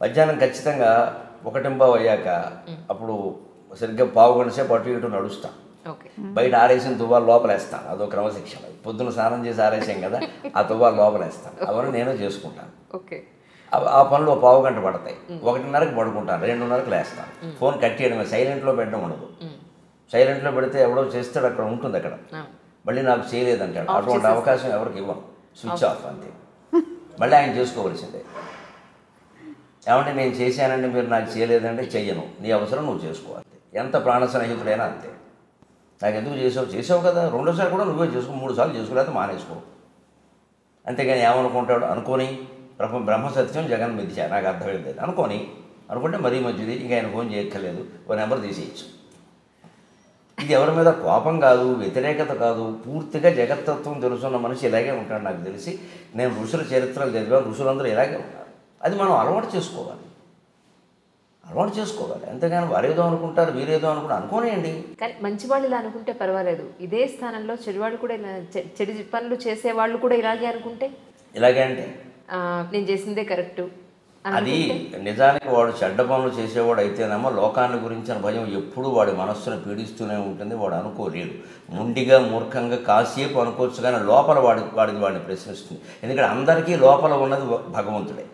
మధ్యాహ్నం ఖచ్చితంగా 1:15 అయ్యాక అప్పుడు సరిగ్గా పావు గంట సేపు అటు ఇటు నడుస్తాను. బయట ఆరేసిన తువ్వాలు లోపలేస్తాను, అదో క్రమశిక్షణ. పొద్దున స్నానం చేసి ఆరేసాం కదా, ఆ తువ్వాలు లోపలేస్తాను. అవన్నీ నేనే చేసుకుంటాను. ఆ పనులు పావు గంట పడతాయి. 1:30కి పడుకుంటాను, 2:30కి లేస్తాను. ఫోన్ కట్ చేయడమే, సైలెంట్లో పెట్టడం ఉండదు. సైలెంట్లో పెడితే ఎవడో చేస్తాడు, అక్కడ ఉంటుంది, అక్కడ మళ్ళీ నాకు చేయలేదంటాడు. అటువంటి అవకాశం ఎవరికి ఇవ్వను, స్విచ్ ఆఫ్ అంతే. మళ్ళీ ఆయన చేసుకోవలసిందే. ఏమంటే నేను చేశానండి, మీరు నాకు చేయలేదంటే చెయ్యను, నీ అవసరం నువ్వు చేసుకోవాలి. ఎంత ప్రాణ స్నేహితుడైనా అంతే. నాకు ఎందుకు చేసావు కదా, రెండోసారి కూడా నువ్వే చేసుకో, 3 సార్లు చేసుకోలేకపోతే మానేసుకో. అంతేగాని ఏమనుకుంటాడు అనుకోని, బ్రహ్మ సత్యం జగన్ మిథ్య, నాకు అర్థమైంది అనుకుంటే మరీ మంచిది. ఇంకా ఆయన ఫోన్ చేయక్కర్లేదు, ఓ నెంబర్ తీసేయచ్చు. ఇది ఎవరి మీద కోపం కాదు, వ్యతిరేకత కాదు, పూర్తిగా జగత్తత్వం తెలుసున్న మనిషి ఇలాగే ఉంటాడు. నాకు తెలిసి నేను ఋషుల చరిత్రలు చదివాను, ఋషులందరూ ఇలాగే ఉంటారు. అది మనం అలవాటు చేసుకోవాలి. అంతేగాని వారేదో అనుకుంటారు, వీరేదో అనుకోనేయండి. కానీ మంచి వాళ్ళు ఇలా అనుకుంటే పర్వాలేదు. ఇదే స్థానంలో చెడువాళ్ళు కూడా ఇలా చెడు పనులు చేసేవాళ్ళు కూడా ఇలాగే అనుకుంటే, ఇలాగే అంటే నేను చేసిందే కరెక్టు, అది నిజానికి వాడు చెడ్డ పనులు చేసేవాడు అయితేనేమో లోకాన్ని గురించిన భయం ఎప్పుడూ వాడి మనస్సును పీడిస్తూనే ఉంటుంది. వాడు అనుకోలేడు. ముండిగా మూర్ఖంగా కాసేపు అనుకోవచ్చు, కానీ లోపల వాడిని ప్రశ్నిస్తుంది. ఎందుకంటే అందరికీ లోపల ఉన్నది భగవంతుడే.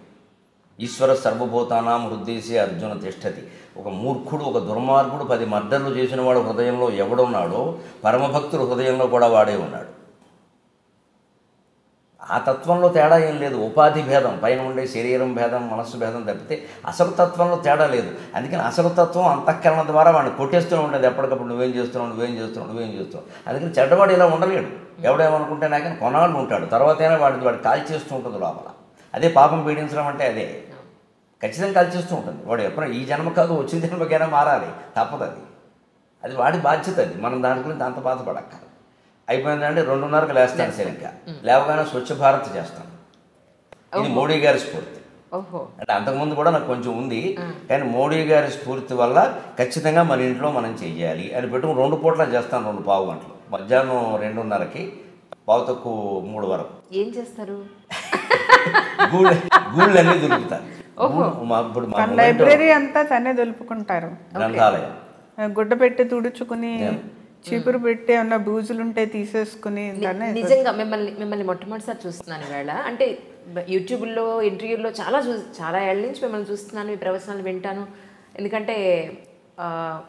ఈశ్వర సర్వభూతానాం హృదయసే అర్జున తిష్టతి. ఒక మూర్ఖుడు, ఒక దుర్మార్గుడు 10 మర్డర్లు చేసిన వాడు హృదయంలో ఎవడున్నాడో, పరమభక్తుడు హృదయంలో కూడా వాడే ఉన్నాడు. ఆ తత్వంలో తేడా ఏం లేదు. ఉపాధి భేదం, పైన ఉండే శరీరం భేదం, మనస్సు భేదం తప్పితే అసలు తత్వంలో తేడా లేదు. అందుకని అసలు తత్వం అంతఃకరణ ద్వారా వాడిని కొట్టేస్తూనే ఉంటుంది. ఎప్పటికప్పుడు నువ్వేం చేస్తున్నావు. అందుకని చెడ్డవాడు ఇలా ఉండలేడు. ఎవడేమనుకుంటే నాకని కొన్నాళ్ళు ఉంటాడు, తర్వాతైనా వాడు కాల్ చేస్తూ ఉంటుంది లోపల. అదే పాపం పీడించడం అంటే అదే. ఖచ్చితంగా కాల్చేస్తూ ఉంటుంది. వాడు ఎప్పుడు ఈ జన్మ కాదు, వచ్చిన జన్మకైనా మారాలి, తప్పదు. అది వాడి బాధ్యత. అది మనం దాని గురించి అంత బాధపడక్క. అయిపోయిందంటే 2:30కి లేస్తాను. సరిగ్గా లేవగానే స్వచ్ఛ భారత్ చేస్తాను. ఇది మోడీ గారి స్ఫూర్తి. అంటే అంతకుముందు కూడా నాకు కొంచెం ఉంది, కానీ మోడీ గారి స్ఫూర్తి వల్ల ఖచ్చితంగా మన ఇంట్లో మనం చెయ్యాలి అని పెట్టుకుని 2 పూట్ల చేస్తాను. 2 పావు గంటలు, మధ్యాహ్నం 2:30కి, 2:45 వరకు. ఏం చేస్తారు? గూళ్ళన్నీ దులుపుతారు. లైబ్రరీ అంతా తనే దులుపుకుంటారు. గ్రంథాలయం గుడ్డ పెట్టి తుడుచుకుని, చీపురు పెట్టి ఏమన్నా బూజులుంటే తీసేసుకుని. నిజంగా మిమ్మల్ని మొట్టమొదటిసారి చూస్తున్నాను ఈవేళ. అంటే యూట్యూబ్లో ఇంటర్వ్యూల్లో చాలా ఏళ్ళ నుంచి మిమ్మల్ని చూస్తున్నాను, మీ ప్రవచనాలు వింటాను. ఎందుకంటే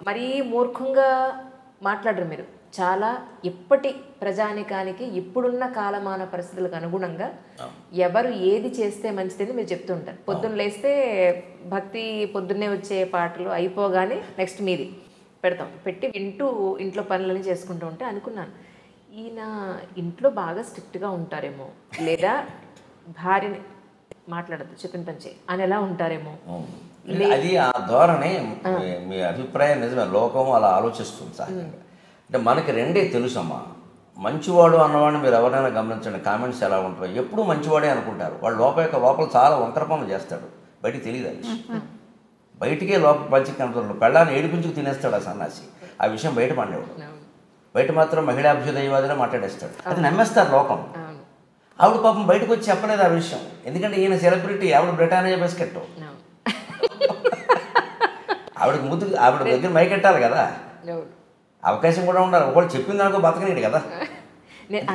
మరీ మూర్ఖంగా మాట్లాడరు మీరు. చాలా ఎప్పటి ప్రజానికానికి ఇప్పుడున్న కాలమాన పరిస్థితులకు అనుగుణంగా ఎవరు ఏది చేస్తే మంచిదని మీరు చెప్తూ ఉంటారు. పొద్దున్న లేస్తే భక్తి, పొద్దున్నే వచ్చే పాటలు అయిపోగానే నెక్స్ట్ మీది పెట్టి వింటూ ఇంట్లో పనులని చేసుకుంటూ ఉంటే అనుకున్నాను, ఈయన ఇంట్లో బాగా స్ట్రిక్ట్గా ఉంటారేమో, లేదా భార్యని మాట్లాడద్దు, చెప్పిన పని చేయి అని ఎలా ఉంటారేమో. అది ఆ ధోరణి. మీ అభిప్రాయం నిజమే, లోకం అలా ఆలోచిస్తుంది సహజంగా. అంటే మనకి రెండే తెలుసమ్మా. మంచివాడు అన్నవాడిని మీరు ఎవరైనా గమనించండి, కామెంట్స్ ఎలా ఉంటాయి. ఎప్పుడూ మంచివాడే అనుకుంటారు. వాడు లోపల చాలా వంకర పనులు చేస్తాడు, బయటికి తెలియదు. అది బయటికే లోపల మంచి కనపడదు. పెళ్ళాన్ని ఏడిపించుకు తినేస్తాడు ఆ సన్నాసి. ఆ విషయం బయట పండేవాడు. బయట మాత్రం మహిళాభ్యుదయవాదిలో మాట్లాడేస్తాడు. అది నమ్మేస్తారు లోకం. ఆవిడ పాపం బయటకు వచ్చి చెప్పలేదు ఆ విషయం. ఎందుకంటే ఈయన సెలబ్రిటీ, ఆవిడ బ్రిటానియా బిస్కెట్. ఆవిడ దగ్గర మైకెట్టాలి కదా, అవకాశం కూడా ఉండాలి. ఒకళ్ళు చెప్పింది దానికో బతకనేడు కదా.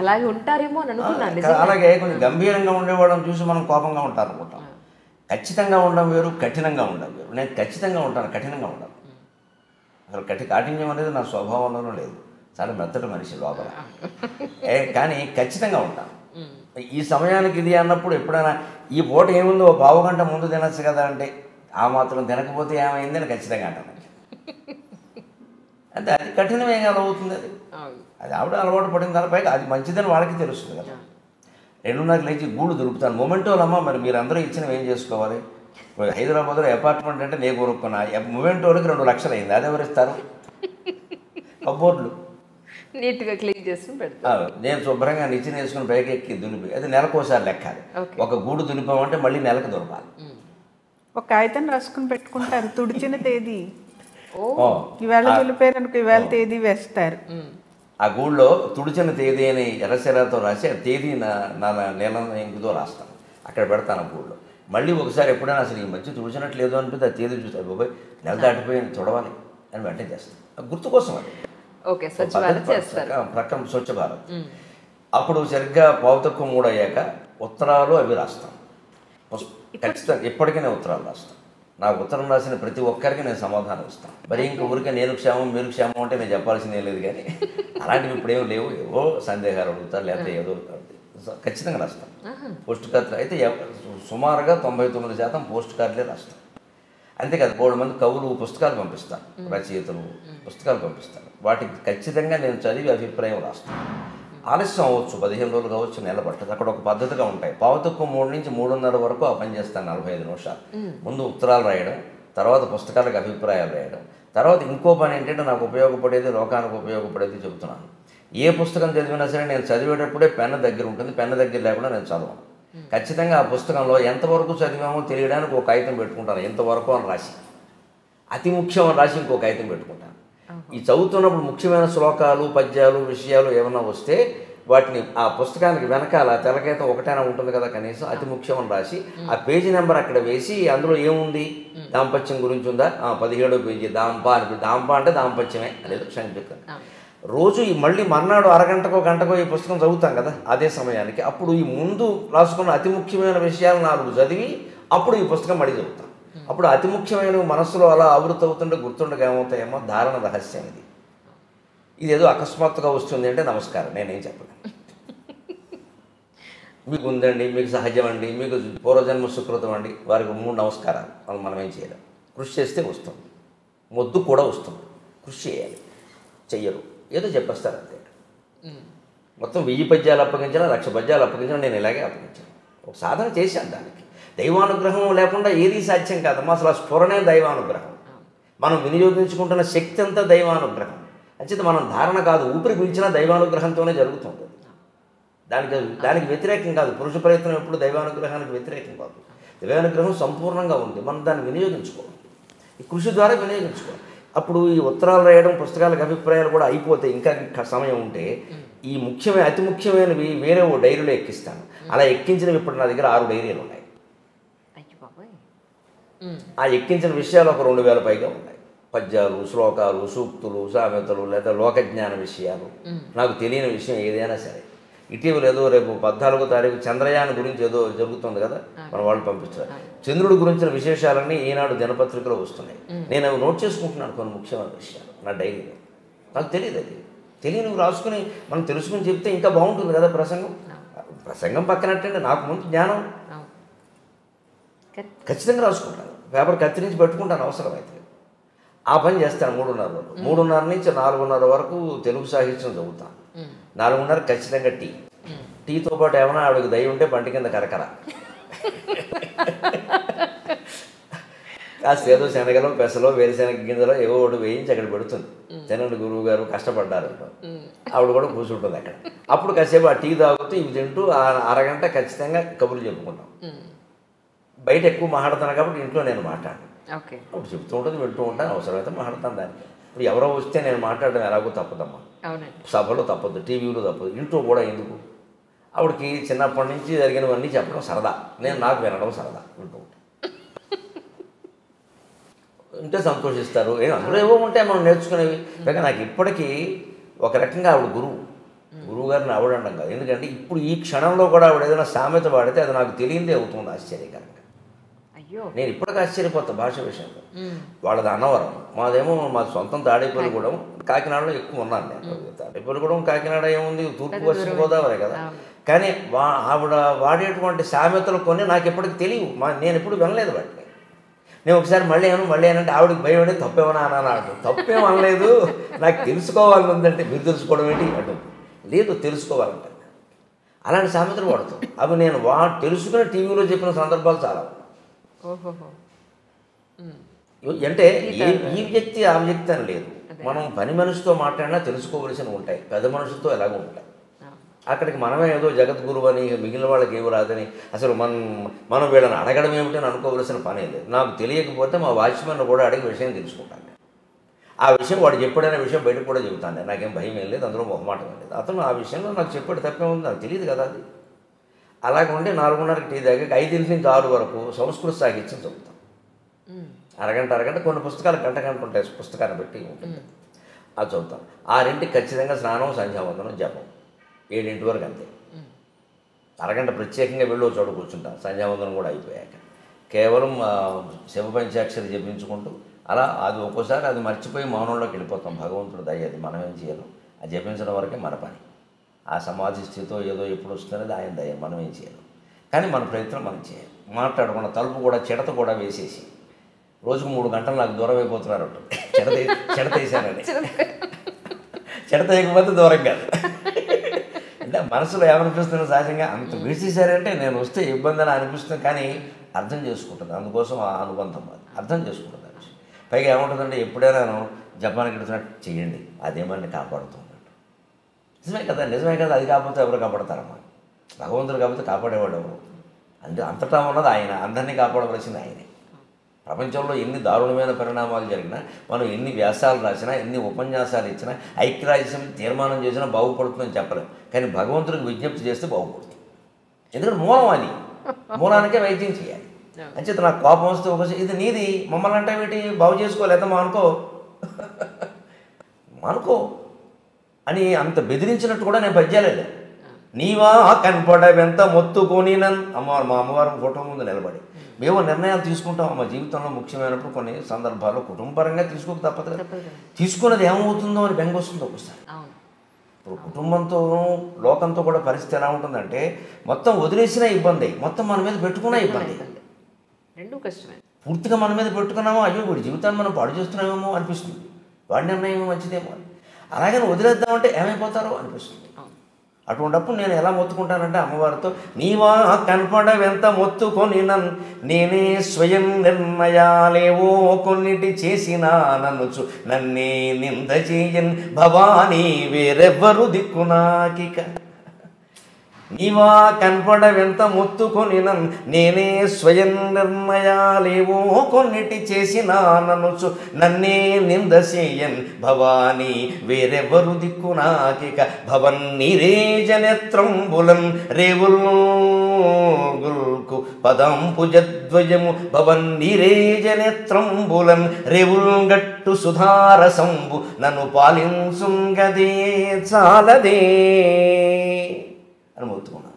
అలాగే ఉంటారేమో అని అనుకున్నాను. అలాగే కొంచెం గంభీరంగా ఉండేవాళ్ళని చూసి మనం కోపంగా ఉంటారు అనుకుంటాం. ఖచ్చితంగా ఉండడం వేరు, కఠినంగా ఉండడం వేరు. నేను ఖచ్చితంగా ఉంటాను, కఠినంగా ఉండను. అసలు కాఠిన్యం అనేది నా స్వభావంలోనూ లేదు. చాలా మెత్తటి మనిషి లోపల, కానీ ఖచ్చితంగా ఉంటాను. ఈ సమయానికి ఇది అన్నప్పుడు ఎప్పుడైనా ఈ పూట ఏముందో 1/2 గంట ముందు తినచ్చు కదా అంటే, ఆ మాత్రం తినకపోతే ఏమైందని ఖచ్చితంగా అంటాను. అంటే అది కఠినమే కదా అవుతుంది. అది ఆవిడ అలవాటు పడిన దానిపైగా అది మంచిదని వాళ్ళకి తెలుస్తుంది కదా. 2:30కి లేచి గూళ్ళు దొరుకుతాను. మొమెంటోలమ్మా, మరి మీరు అందరూ ఇచ్చినవి ఏం చేసుకోవాలి? హైదరాబాద్లో అపార్ట్మెంట్ అంటే నేను కొనుక్కున్నా, మొమెంటోలకి 2 లక్షలు అయింది. అది ఎవరిస్తారు? కబోర్డులు నీట్గా క్లీన్ చేసుకుని పెడతాను. నేను శుభ్రంగా నిచ్చెన వేసుకుని పైకి ఎక్కి దులిపి, అది నెలకోసారి లెక్కాలి. ఒక గూడు దులిపామంటే మళ్ళీ నెలకు దొరకాలి. ఒక కాగితం రాసుకుని పెట్టుకుంటారు, తుడిచిన తేదీ. ఈవేళ దులిపారనుకో, ఈవేళ తేదీ వేస్తారు. ఆ గూళ్ళో తుడిచిన తేదీ అని ఎర్రసెరతో రాసి ఆ తేదీ నా నీళ్ళ ఇంకుతో రాస్తాను, అక్కడ పెడతాను. గూళ్ళో మళ్ళీ ఒకసారి ఎప్పుడైనా అసలు ఈ మధ్య తుడిచినట్టు లేదు అనిపిస్తే ఆ తేదీ చూస్తారు బాబాయ్ నెల దాటిపోయింది తుడవాలి అని వెంటనే చేస్తాను గుర్తు కోసం అది. ఓకే, స్వచ్ఛ భారత్ చేస్తారు. ప్రక్కన స్వచ్ఛ భారత్. అప్పుడు సరిగ్గా పావు తక్కువ 3 అయ్యాక ఉత్తరాలు అవి రాస్తాం. ఖచ్చితంగా ఎప్పటికైనా ఉత్తరాలు రాస్తాను. నాకు ఉత్తరం రాసిన ప్రతి ఒక్కరికి నేను సమాధానం ఇస్తాను. మరి ఇంక ఊరికే నేను క్షేమం మీరు క్షేమం అంటే నేను చెప్పాల్సిందే లేదు. కానీ అలాంటివి ఇప్పుడేమో లేవు. ఏవో సందేహాలు అడుగుతారు, లేకపోతే ఏదో ఖచ్చితంగా రాస్తాం. పోస్ట్ కార్డులు అయితే సుమారుగా 99% పోస్ట్ కార్డులే రాస్తాం. అంతేకాదు 3 మంది కవులు పుస్తకాలు పంపిస్తాను, రచయితలు పుస్తకాలు పంపిస్తాను. వాటికి ఖచ్చితంగా నేను చదివి అభిప్రాయం రాస్తాను. ఆలస్యం అవ్వచ్చు, 15 రోజులు కావచ్చు, నెల పట్టదు. అక్కడ ఒక పద్ధతిగా ఉంటాయి. పావు తక్కువ 3 నుంచి 3:30 వరకు ఆ పని చేస్తాను 45 నిమిషాలు. ముందు ఉత్తరాలు రాయడం, తర్వాత పుస్తకాలకు అభిప్రాయాలు రాయడం, తర్వాత ఇంకో పని ఏంటంటే నాకు ఉపయోగపడేది, లోకానికి ఉపయోగపడేది చెబుతున్నాను. ఏ పుస్తకం చదివినా సరే నేను చదివేటప్పుడే పెన్ను దగ్గర ఉంటుంది. పెన్ను దగ్గర లేకుండా నేను చదవను. ఖచ్చితంగా ఆ పుస్తకంలో ఎంతవరకు చదివామో తెలియడానికి ఒక కాగితం పెట్టుకుంటాను. ఎంతవరకు అని రాసి, అతి ముఖ్యం అని రాసి ఇంకో కాగితం పెట్టుకుంటాను. ఈ చదువుతున్నప్పుడు ముఖ్యమైన శ్లోకాలు, పద్యాలు, విషయాలు ఏమైనా వస్తే వాటిని ఆ పుస్తకానికి వెనకాల తెలకైతే ఒకటైనా ఉంటుంది కదా కనీసం, అతి ముఖ్యం అని రాసి ఆ పేజీ నెంబర్ అక్కడ వేసి అందులో ఏముంది, దాంపత్యం గురించి ఉందా, 17వ పేజీ దాంప అని. దాంప అంటే దాంపత్యమే అనేది సంక్షిప్తంగా. రోజు మళ్ళీ మర్నాడు అరగంటకో గంటకో ఈ పుస్తకం చదువుతాం కదా అదే సమయానికి. అప్పుడు ఈ ముందు రాసుకున్న అతి ముఖ్యమైన విషయాలు 4 చదివి అప్పుడు ఈ పుస్తకం మళ్ళీ చదువుతాం. అప్పుడు అతి ముఖ్యమైన మనస్సులో అలా ఆవృత అవుతుంటే గుర్తుండగా ఏమవుతాయేమో ధారణ రహస్యం ఇది. ఇదేదో అకస్మాత్తుగా వస్తుంది అంటే నమస్కారం, నేనేం చెప్పను. మీకు ఉందండి, మీకు సహజం అండి, మీకు పూర్వజన్మ సుకృతం అండి, వారికి 3 నమస్కారాలు. మనం ఏం చేయాలి? కృషి చేస్తే వస్తుంది, మొద్దు కూడా వస్తుంది. కృషి చేయాలి, చెయ్యరు, ఏదో చెప్పేస్తారు అంతే. మొత్తం 1000 పద్యాలు అప్పగించినా 1,00,000 పద్యాలు అప్పగించినా నేను ఇలాగే అప్పగించాను. ఒక సాధన చేశాను. దానికి దైవానుగ్రహం లేకుండా ఏదీ సాధ్యం కాదమ్మా. అసలు ఆ స్ఫురణే దైవానుగ్రహం. మనం వినియోగించుకుంటున్న శక్తి అంతా దైవానుగ్రహం. అంచేత మనం ధారణ కాదు, ఊపిరి పీల్చినా దైవానుగ్రహంతోనే జరుగుతుంది. దానికి వ్యతిరేకం కాదు. పురుష ప్రయత్నం ఎప్పుడు దైవానుగ్రహానికి వ్యతిరేకం కాదు. దైవానుగ్రహం సంపూర్ణంగా ఉంది, మనం దాన్ని వినియోగించుకోవాలి. ఈ కృషి ద్వారా వినియోగించుకోవాలి. అప్పుడు ఈ ఉత్తరాలు రాయడం, పుస్తకాలకు అభిప్రాయాలు కూడా అయిపోతే ఇంకా సమయం ఉంటే ఈ అతి ముఖ్యమైనవి వేరే ఓ డైరీలో ఎక్కిస్తాను. అలా ఎక్కించినవి ఇప్పుడు నా దగ్గర 6 డైరీలు ఉన్నాయి. ఆ ఎక్కించిన విషయాలు ఒక 2000 పైగా ఉన్నాయి. పద్యాలు, శ్లోకాలు, సూక్తులు, సామెతలు, లేదా లోకజ్ఞాన విషయాలు, నాకు తెలియని విషయం ఏదైనా సరే. ఇటీవల ఏదో రేపు 14వ తారీఖు చంద్రయాన్ గురించి ఏదో జరుగుతుంది కదా, మన వాళ్ళు పంపిస్తారు. చంద్రుడి గురించిన విశేషాలన్నీ ఈనాడు దినపత్రికలో వస్తున్నాయి. నేను అవి నోట్ చేసుకుంటున్నాను కొన్ని ముఖ్యమైన విషయాలు నా డైరీలో. నాకు తెలియదు, అది తెలియని రాసుకుని మనం తెలుసుకుని చెప్తే ఇంకా బాగుంటుంది కదా. ప్రసంగం పక్కనట్టండి, నాకు ముందు జ్ఞానం ఖచ్చితంగా రాసుకుంటాను. పేపర్ కత్తిరించి పెట్టుకుంటాను అవసరమైతే. ఆ పని చేస్తాను 3:30 వరకు. 3:30 నుంచి 4:30 వరకు తెలుగు సాహిత్యం చదువుతాను. 4:30 ఖచ్చితంగా టీతో పాటు ఏమైనా ఆవిడకి దయ ఉంటే పంట కింద కరకర కాస్త ఏదో శనగలో, పెసలో, వేరుశెనగ గింజలో ఏవో ఒకటి వేయించి అక్కడ పెడుతుంది. తినండి గురువు గారు కష్టపడ్డారంటూ ఆవిడ కూడా కూర్చుంటుంది అక్కడ. అప్పుడు కాసేపు ఆ టీ తాగుతూ ఇవి తింటూ అరగంట ఖచ్చితంగా కబుర్లు చెప్పుకుంటాం. బయట ఎక్కువ మాట్లాడుతాను కాబట్టి ఇంట్లో నేను మాట్లాడను. అప్పుడు చెప్తూ ఉంటుంది, వింటూ ఉంటాను, అవసరమైతే మాట్లాడతాను దానికి. ఇప్పుడు ఎవరో వస్తే నేను మాట్లాడడం ఎలాగో తప్పదమ్మా. సభలో తప్పదు, టీవీలో తప్పదు, ఇంట్లో కూడా ఎందుకు. ఆవిడకి చిన్నప్పటి నుంచి జరిగినవన్నీ చెప్పడం సరదా, నాకు వినడం సరదా. వింటూ ఉంటాను, ఉంటే సంతోషిస్తారు. అందులో ఏవో ఉంటాయి మనం నేర్చుకునేవి. పైగా నాకు ఇప్పటికీ ఒక రకంగా ఆవిడ గురువు గారిని ఆవిడండం కాదు. ఎందుకంటే ఇప్పుడు ఈ క్షణంలో కూడా ఆవిడ ఏదైనా సామెత వాడితే అది నాకు తెలియందే అవుతుంది ఆశ్చర్యకరంగా. నేను ఇప్పటికీ ఆశ్చర్యపోతా భాష విషయంలో. వాళ్ళది అన్నవరం, మాదేమో మా సొంతం తాడేపల్లిగూడెం. కాకినాడలో ఎక్కువ ఉన్నాను నేను. తాడేపల్లిగూడెం కాకినాడ ఏముంది, తూర్పు పశ్చిమ గోదావరి కదా. కానీ ఆవిడ వాడేటువంటి సామెతలు కొన్ని నాకు ఎప్పటికి తెలియవు, నేను ఎప్పుడు వినలేదు వాటిని. నేను ఒకసారి మళ్ళీ ఏనంటే ఆవిడకి భయం అంటే తప్పేమన్నా అన్నాడు. తప్పేం అనలేదు, నాకు తెలుసుకోవాలని ఉందంటే. మీరు తెలుసుకోవడం ఏంటి అటు లేదు, తెలుసుకోవాలంటే అలాంటి సామెతలు వాడుతాం. అవి నేను తెలుసుకుని టీవీలో చెప్పిన సందర్భాలు చాలా. అంటే ఈ వ్యక్తి ఆ వ్యక్తి అని లేదు. మనం పని మనిషితో మాట్లాడినా తెలుసుకోవలసినవి ఉంటాయి, పెద్ద మనుషులతో ఎలాగో ఉంటాయి. అక్కడికి మనమే ఏదో జగద్గురువు అని, మిగిలిన వాళ్ళకి ఏమి రాదని, అసలు మనం వీళ్ళని అడగడం ఏమిటని అనుకోవలసిన పనే లేదు. నాకు తెలియకపోతే మా వాచ్మెన్ కూడా అడిగి విషయం తెలుసుకుంటాను. ఆ విషయం వాడు చెప్పాడనే విషయం బయటకు కూడా చెబుతాను. నాకేం భయం ఏం లేదు, అందులో మొహమాటం లేదు. అతను ఆ విషయంలో నాకు చెప్పాడు, తప్పే ఉంది, నాకు తెలియదు కదా అది. అలాగే ఉండి 4:30కి టీ తాగాక 5 నుంచి 6 వరకు సంస్కృత సాహిత్యం చదువుతాం. అరగంట కొన్ని పుస్తకాలు గంట ఉంటాయి, పుస్తకాన్ని బట్టి ఉంటుంది, అది చదువుతాం. 6ంటికి ఖచ్చితంగా స్నానం, సంధ్యావందనం, జపం. 7 వరకు అంతే. అరగంట ప్రత్యేకంగా వెళ్ళి చోటు కూర్చుంటాం. సంధ్యావందనం కూడా అయిపోయాక కేవలం శివ పంచాక్షరి జపించుకుంటూ అలా అది ఒక్కోసారి అది మర్చిపోయి మౌనంలోకి వెళ్ళిపోతాం. భగవంతుడు దయ, అది మనం ఏం చేయాలి, అది జపించడం వరకే మన పని. ఆ సమాధి స్థితితో ఏదో ఎప్పుడు వస్తున్నది ఆయన దయ, మనం ఏం చేయాలి. కానీ మన ప్రయత్నం మనం చేయాలి. మాట్లాడకుండా తలుపు కూడా చిడత కూడా వేసేసి రోజుకు 3 గంటలు నాకు దూరం అయిపోతున్నారు. చిడత వేసానని చిడత వేయకపోతే దూరం కాదు. అంటే మనసులో ఏమనిపిస్తుంది సహజంగా, అంత వేసేసారంటే నేను వస్తే ఇబ్బంది అని అనిపిస్తుంది, కానీ అర్థం చేసుకుంటుంది. అందుకోసం ఆ అనుబంధం అది అర్థం చేసుకుంటుంది. పైగా ఏముంటుందంటే ఎప్పుడైనా జపానికి వెళ్తున్నట్టు చేయండి, అదేమని కాపాడుతుంది. నిజమే కదా, అది కాకపోతే ఎవరు కాపాడతారమ్మా? భగవంతుడు కాకపోతే కాపాడేవాడు ఎవరు? అంటే అంతటా ఉన్నది ఆయన, అందరినీ కాపాడవలసింది ఆయనే. ప్రపంచంలో ఎన్ని దారుణమైన పరిణామాలు జరిగినా, మనం ఎన్ని వ్యాసాలు రాసినా, ఎన్ని ఉపన్యాసాలు ఇచ్చినా, ఐక్యరాజ్యం తీర్మానం చేసినా బాగుపడుతుందని చెప్పలేం. కానీ భగవంతుడికి విజ్ఞప్తి చేస్తే బాగుపడుతుంది. ఎందుకంటే మూలం అది, మూలానికే వైద్యం చేయాలి. అంచేత నాకు కోపం వస్తే ఒకసారి ఇది నీది, మమ్మల్ని అంటే ఏంటి, బాగు చేసుకోలేదా మానుకో అని అంత బెదిరించినట్టు కూడా నేను పద్యాలేదు. నీవా కనపడవెంత మొత్తుకొని అమ్మవారు, మా అమ్మవారు ఫోటో ముందు నిలబడి మేము నిర్ణయాలు తీసుకుంటాం. మా జీవితంలో ముఖ్యమైనప్పుడు కొన్ని సందర్భాల్లో కుటుంబపరంగా తీసుకోక తప్పదు కదా. తీసుకున్నది ఏమవుతుందో అని బెంగ వస్తుంది ఒకసారి. ఇప్పుడు కుటుంబంతో లోకంతో కూడా పరిస్థితి ఎలా ఉంటుందంటే, మొత్తం వదిలేసినా ఇబ్బంది, మొత్తం మన మీద పెట్టుకున్నా ఇబ్బంది. రెండు కష్టమే. పూర్తిగా మన మీద పెట్టుకున్నామో, అయ్యో వీడి జీవితాన్ని మనం పాడు చేస్తున్నామేమో అనిపిస్తుంది, వాడి నిర్ణయం మంచిదేమో అని. అలాగే వదిలేద్దామంటే ఏమైపోతారో అనిపిస్తుంది. అటువంటిప్పుడు నేను ఎలా మొత్తుకుంటానంటే అమ్మవారితో, నీవా కనపడవెంత మొత్తుకొని నేనే స్వయం నిర్ణయాలేవో కొన్నిటి చేసినా నన్నుచు నన్నే నింద చేయన్ భవానీ వేరెవ్వరు దిక్కునాకిక. నీవా కనపడవెంత మొత్తుకొని నేనే స్వయం నిర్ణయాలేవో కొన్నిటి చేసినా నన్నుచు నన్నే నింద చేయన్ భవానీ వేరెవ్వరు దిక్కునాకిక. భవన్ నీరేజనేత్రంబులన్ రేవుల్కు పదంపుజద్వయము భవన్ నీరేజనేత్రంబులన్ రేవుల్ గట్టు సుధారసంబు నన్ను పాలించుంగదే చాలదే అని మొత్తుకున్నాను.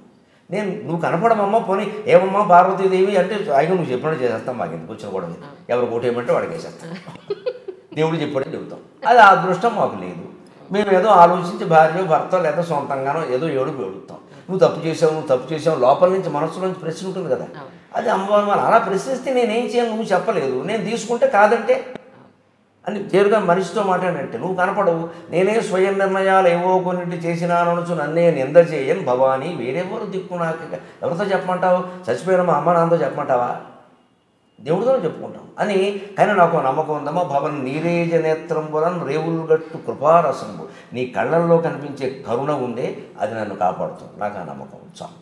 నువ్వు కనపడమమ్మా, పోనీ ఏమమ్మా పార్వతీదేవి అంటే, అయినా నువ్వు చెప్పినట్టు చేసేస్తాం, మాకు ఎందుకు వచ్చిన కూడా ఎవరు ఓటేయమంటే వాడికి వేసేస్తాం, దేవుడు చెప్పాడని చెబుతాం. అది ఆ అదృష్టం మాకు లేదు. మేము ఏదో ఆలోచించి భార్య భర్త లేదా సొంతంగానో ఏదో ఏడుపు ఏడుస్తాం. నువ్వు తప్పు చేసావు లోపల నుంచి మనసులో నుంచి ప్రశ్న ఉంటుంది కదా, అది అమ్మవారు వాళ్ళు అలా ప్రశ్నిస్తే నేనేం చేయను, నువ్వు చెప్పలేదు, నేను తీసుకుంటే కాదంటే అని నేరుగా మనిషితో మాట్లాడినట్టే. నువ్వు కనపడవు, నేనే స్వయం నిర్ణయాలు ఏవో కొన్నింటి చేసినానొచ్చు నన్నే నింద చేయను భవానీ వేరెవరు దిక్కు నాకు. ఎవరితో చెప్పమంటావు? చచ్చిపోయిన మా అమ్మ నాన్నతో చెప్పమంటావా? దేవుడితో చెప్పుకుంటాం అని. కానీ నాకు నమ్మకం ఉందమ్మా, భవన్ నీరేజ నేత్రంబులన్ రేవులు గట్టు కృపారసంబు, నీ కళ్ళల్లో కనిపించే కరుణ ఉందే అది నన్ను కాపాడుతుంది. నాకు ఆ నమ్మకం చాలు.